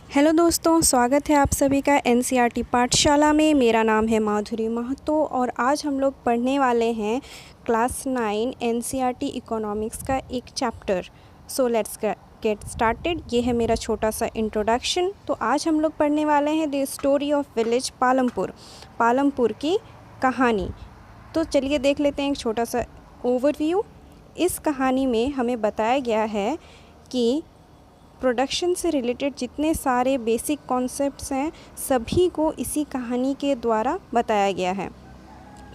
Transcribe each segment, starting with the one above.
Hello दोस्तों, स्वागत है आप सभी का एनसीईआरटी पाठशाला में। मेरा नाम है माधुरी महतो और आज हम लोग पढ़ने वाले हैं क्लास 9 एनसीईआरटी इकोनॉमिक्स का एक chapter. So let's get started. ये है मेरा छोटा सा इंट्रोडक्शन। तो आज हम लोग पढ़ने वाले हैं the story of village Palampur, Palampur की कहानी। तो चलिए देख लेते हैं एक छोटा सा ओवरव्यू। इस कहानी में हमें बताया गया है कि प्रोडक्शन से रिलेटेड जितने सारे बेसिक कॉन्सेप्ट्स हैं सभी को इसी कहानी के द्वारा बताया गया है।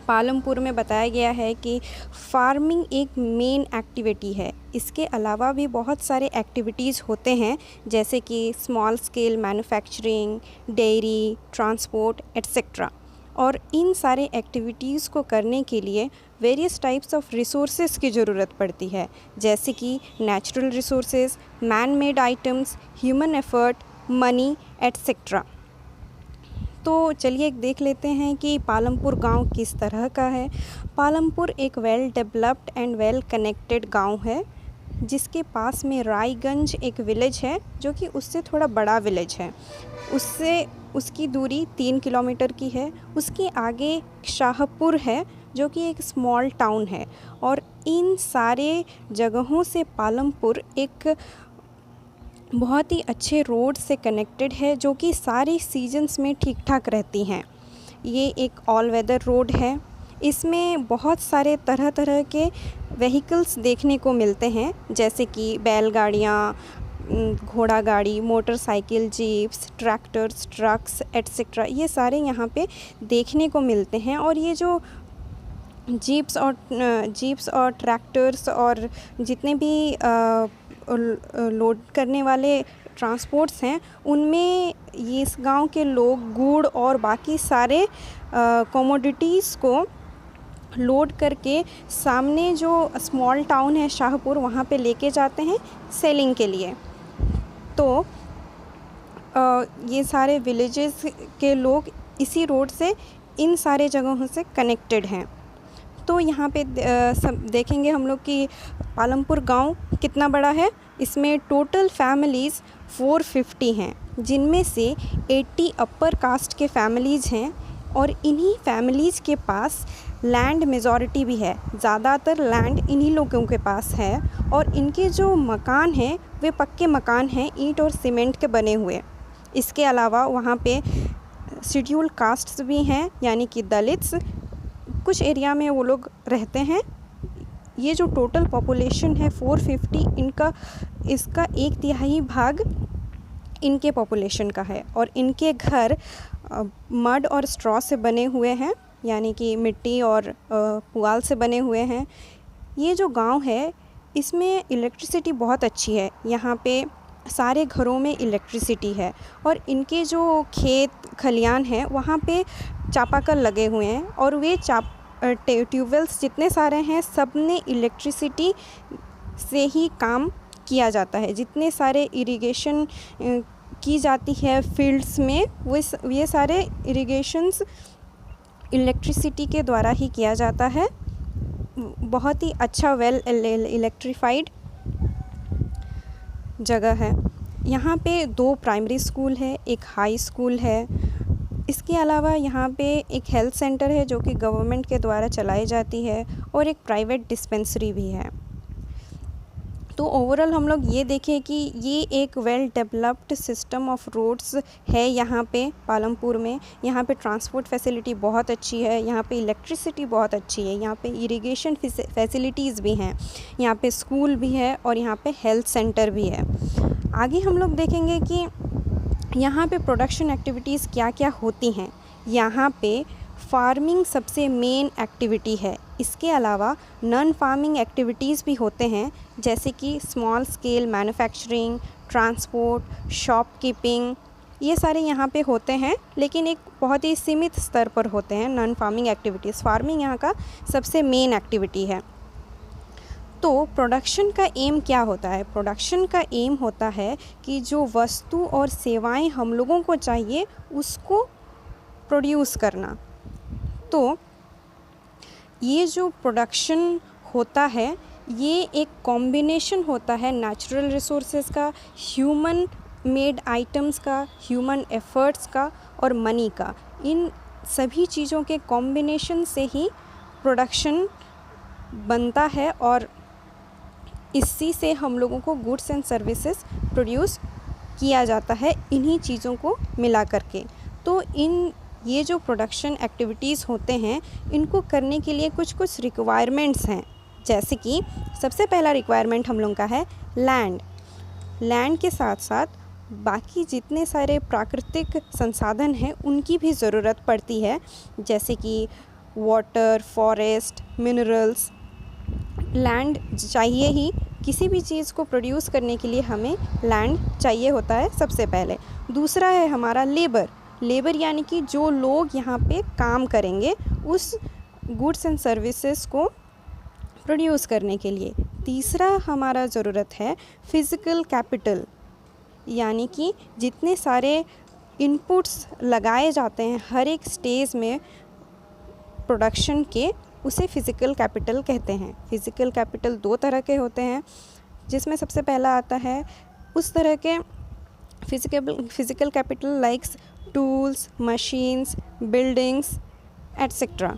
पालमपुर में बताया गया है कि फार्मिंग एक मेन एक्टिविटी है। इसके अलावा भी बहुत सारे एक्टिविटीज़ होते हैं जैसे कि small scale manufacturing, dairy, transport etcetera. और इन सारे एक्टिविटीज़ को करने के लिए वेरियस टाइप्स ऑफ रिसोर्सेज की ज़रूरत पड़ती है, जैसे कि natural resources, man made items, human effort, money etcetera. तो चलिए देख लेते हैं कि पालमपुर गांव किस तरह का है। पालमपुर एक well developed and well connected गांव है जिसके पास में रायगंज एक विलेज है जो कि उससे थोड़ा बड़ा विलेज है। उसकी दूरी 3 किलोमीटर की है। उसके आगे शाहपुर है जो कि एक स्मॉल टाउन है। और इन सारे जगहों से पालमपुर एक बहुत ही अच्छे रोड से कनेक्टेड है जो कि सारी सीजन्स में ठीक ठाक रहती हैं। ये एक ऑल वेदर रोड है। इसमें बहुत सारे तरह तरह के व्हीकल्स देखने को मिलते हैं जैसे कि बैलगाड़ियाँ, घोड़ा गाड़ी, motorcycle, jeeps, tractors, trucks etcetera. ये सारे यहाँ पे देखने को मिलते हैं। और ये जो जीप्स और ट्रैक्टर्स और जितने भी लोड करने वाले ट्रांसपोर्ट्स हैं उनमें ये इस गांव के लोग गुड़ और बाकी सारे कमोडिटीज़ को लोड करके सामने जो स्मॉल टाउन है शाहपुर वहाँ पे लेके जाते हैं सेलिंग के लिए। तो ये सारे विलेजेस के लोग इसी रोड से इन सारे जगहों से कनेक्टेड हैं। तो यहाँ पे सब देखेंगे हम लोग कि पालमपुर गांव कितना बड़ा है। इसमें टोटल फैमिलीज़ 450 हैं जिनमें से 80 अपर कास्ट के फैमिलीज़ हैं। और इन्हीं फैमिलीज़ के पास लैंड मेजॉरिटी भी है। ज़्यादातर लैंड इन्हीं लोगों के पास है। और इनके जो मकान हैं वे पक्के मकान हैं, ईंट और सीमेंट के बने हुए। इसके अलावा वहाँ पे शेड्यूल कास्ट्स भी हैं यानी कि दलित्स कुछ एरिया में वो लोग रहते हैं। ये जो टोटल पॉपुलेशन है 450, इसका 1/3 भाग इनके पॉपुलेशन का है। और इनके घर मड और स्ट्रॉ से बने हुए हैं यानी कि मिट्टी और पुआल से बने हुए हैं। ये जो गांव है इसमें इलेक्ट्रिसिटी बहुत अच्छी है। यहाँ पे सारे घरों में इलेक्ट्रिसिटी है। और इनके जो खेत खलियान हैं वहाँ पे चापाकल लगे हुए हैं। और वे ट्यूबवेल्स जितने सारे हैं सब ने इलेक्ट्रिसिटी से ही काम किया जाता है। जितने सारे इरिगेशन की जाती है फील्ड्स में वो ये सारे इरिगेशंस इलेक्ट्रिसिटी के द्वारा ही किया जाता है। बहुत ही अच्छा वेल इलेक्ट्रीफाइड जगह है। यहाँ पे 2 प्राइमरी स्कूल है, एक हाई स्कूल है। इसके अलावा यहाँ पे एक हेल्थ सेंटर है जो कि गवर्नमेंट के द्वारा चलाई जाती है और एक प्राइवेट डिस्पेंसरी भी है। तो ओवरऑल हम लोग ये देखें कि ये एक well developed system of roads है यहाँ पे पालमपुर में। यहाँ पे ट्रांसपोर्ट फैसिलिटी बहुत अच्छी है, यहाँ पे इलेक्ट्रिसिटी बहुत अच्छी है, यहाँ पे इरिगेशन फैसिलिटीज़ भी हैं, यहाँ पे स्कूल भी है और यहाँ पे हेल्थ सेंटर भी है। आगे हम लोग देखेंगे कि यहाँ पे प्रोडक्शन एक्टिविटीज़ क्या क्या होती हैं। यहाँ पे फार्मिंग सबसे मेन एक्टिविटी है। इसके अलावा नॉन फार्मिंग एक्टिविटीज़ भी होते हैं जैसे कि small scale manufacturing, transport, shopkeeping. ये सारे यहाँ पे होते हैं लेकिन एक बहुत ही सीमित स्तर पर होते हैं नॉन फार्मिंग एक्टिविटीज़। फार्मिंग यहाँ का सबसे मेन एक्टिविटी है। तो प्रोडक्शन का एम क्या होता है? प्रोडक्शन का एम होता है कि जो वस्तु और सेवाएं हम लोगों को चाहिए उसको प्रोड्यूस करना। तो ये जो प्रोडक्शन होता है ये एक कॉम्बिनेशन होता है नेचुरल रिसोर्सेज का, ह्यूमन मेड आइटम्स का, ह्यूमन एफर्ट्स का और मनी का, इन सभी चीज़ों के कॉम्बिनेशन से ही प्रोडक्शन बनता है और इसी से हम लोगों को गुड्स एंड सर्विसेज प्रोड्यूस किया जाता है इन्हीं चीज़ों को मिला करके। तो ये जो प्रोडक्शन एक्टिविटीज़ होते हैं, इनको करने के लिए कुछ कुछ रिक्वायरमेंट्स हैं। जैसे कि सबसे पहला रिक्वायरमेंट हम लोगों का है लैंड। लैंड के साथ साथ बाकी जितने सारे प्राकृतिक संसाधन हैं उनकी भी ज़रूरत पड़ती है, जैसे कि वाटर, फॉरेस्ट, मिनरल्स। लैंड चाहिए ही, किसी भी चीज़ को प्रोड्यूस करने के लिए हमें लैंड चाहिए होता है सबसे पहले। दूसरा है हमारा लेबर। लेबर यानी कि जो लोग यहाँ पे काम करेंगे उस गुड्स एंड सर्विसेज को प्रोड्यूस करने के लिए। तीसरा हमारा ज़रूरत है फिज़िकल कैपिटल, यानी कि जितने सारे इनपुट्स लगाए जाते हैं हर एक स्टेज में प्रोडक्शन के, उसे फ़िज़िकल कैपिटल कहते हैं। फ़िज़िकल कैपिटल दो तरह के होते हैं, जिसमें सबसे पहला आता है उस तरह के physical capital likes tools, machines, buildings etcetera.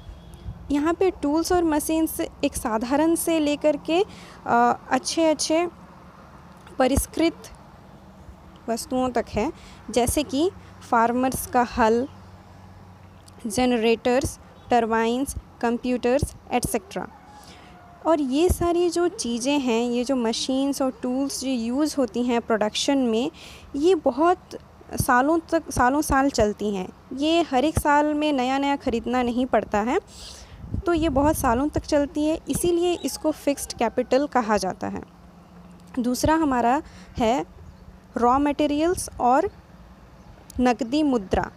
यहाँ पे टूल्स और मशीन्स एक साधारण से लेकर के अच्छे परिष्कृत वस्तुओं तक है, जैसे कि फार्मर्स का हल, जनरेटर्स, टरबाइन्स, कंप्यूटर्स एट्सेट्रा। और ये सारी जो चीज़ें हैं, ये जो मशीन्स और टूल्स जो यूज़ होती हैं प्रोडक्शन में, ये बहुत सालों साल चलती हैं। ये हर एक साल में नया नया ख़रीदना नहीं पड़ता है, तो ये बहुत सालों तक चलती है, इसीलिए इसको फिक्स्ड कैपिटल कहा जाता है। दूसरा हमारा है रॉ मटेरियल्स और नकदी मुद्रा,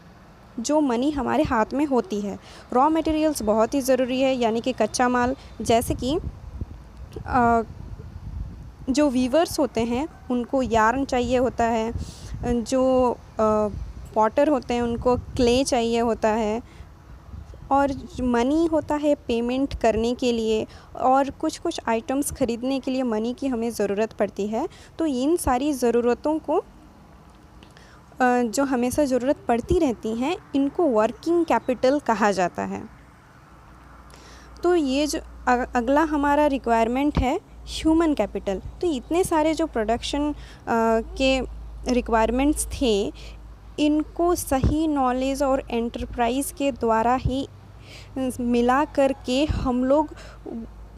जो मनी हमारे हाथ में होती है। रॉ मटेरियल्स बहुत ही ज़रूरी है, यानी कि कच्चा माल, जैसे कि जो वीवर्स होते हैं उनको यार्न चाहिए होता है, जो पॉटर होते हैं उनको क्ले चाहिए होता है, और मनी होता है पेमेंट करने के लिए, और कुछ कुछ आइटम्स ख़रीदने के लिए मनी की हमें ज़रूरत पड़ती है। तो इन सारी ज़रूरतों को जो हमेशा ज़रूरत पड़ती रहती हैं, इनको वर्किंग कैपिटल कहा जाता है। तो ये जो अगला हमारा रिक्वायरमेंट है ह्यूमन कैपिटल। तो इतने सारे जो प्रोडक्शन के रिक्वायरमेंट्स थे, इनको सही नॉलेज और एंटरप्राइज़ के द्वारा ही मिला करके हम लोग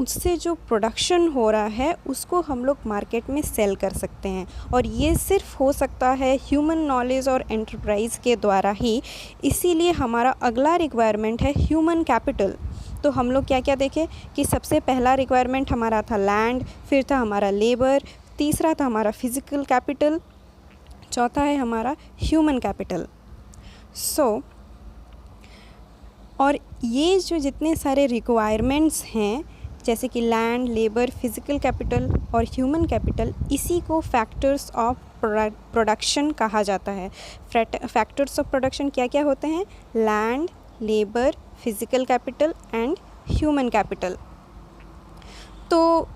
उससे जो प्रोडक्शन हो रहा है उसको हम लोग मार्केट में सेल कर सकते हैं, और ये सिर्फ हो सकता है ह्यूमन नॉलेज और एंटरप्राइज़ के द्वारा ही। इसीलिए हमारा अगला रिक्वायरमेंट है ह्यूमन कैपिटल। तो हम लोग क्या क्या देखें कि सबसे पहला रिक्वायरमेंट हमारा था लैंड, फिर था हमारा लेबर, तीसरा था हमारा फिज़िकल कैपिटल, चौथा है हमारा ह्यूमन कैपिटल। और ये जो जितने सारे रिक्वायरमेंट्स हैं, जैसे कि लैंड, लेबर, फिज़िकल कैपिटल और ह्यूमन कैपिटल, इसी को फैक्टर्स ऑफ प्रोडक्शन कहा जाता है। फैक्टर्स ऑफ प्रोडक्शन क्या क्या होते हैं? Land, labour, physical capital and human capital. तो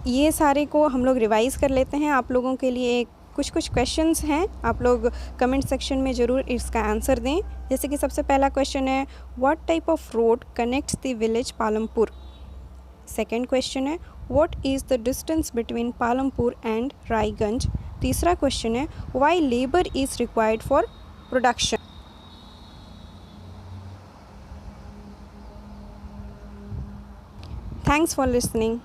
ये सारे को हम लोग रिवाइज़ कर लेते हैं। आप लोगों के लिए कुछ क्वेश्चंस हैं, आप लोग कमेंट सेक्शन में ज़रूर इसका आंसर दें। जैसे कि सबसे पहला क्वेश्चन है, what type of road connects the village Palampur. Second question है, what is the distance between Palampur and Raiganj. तीसरा क्वेश्चन है, why labour is required for production. Thanks for listening.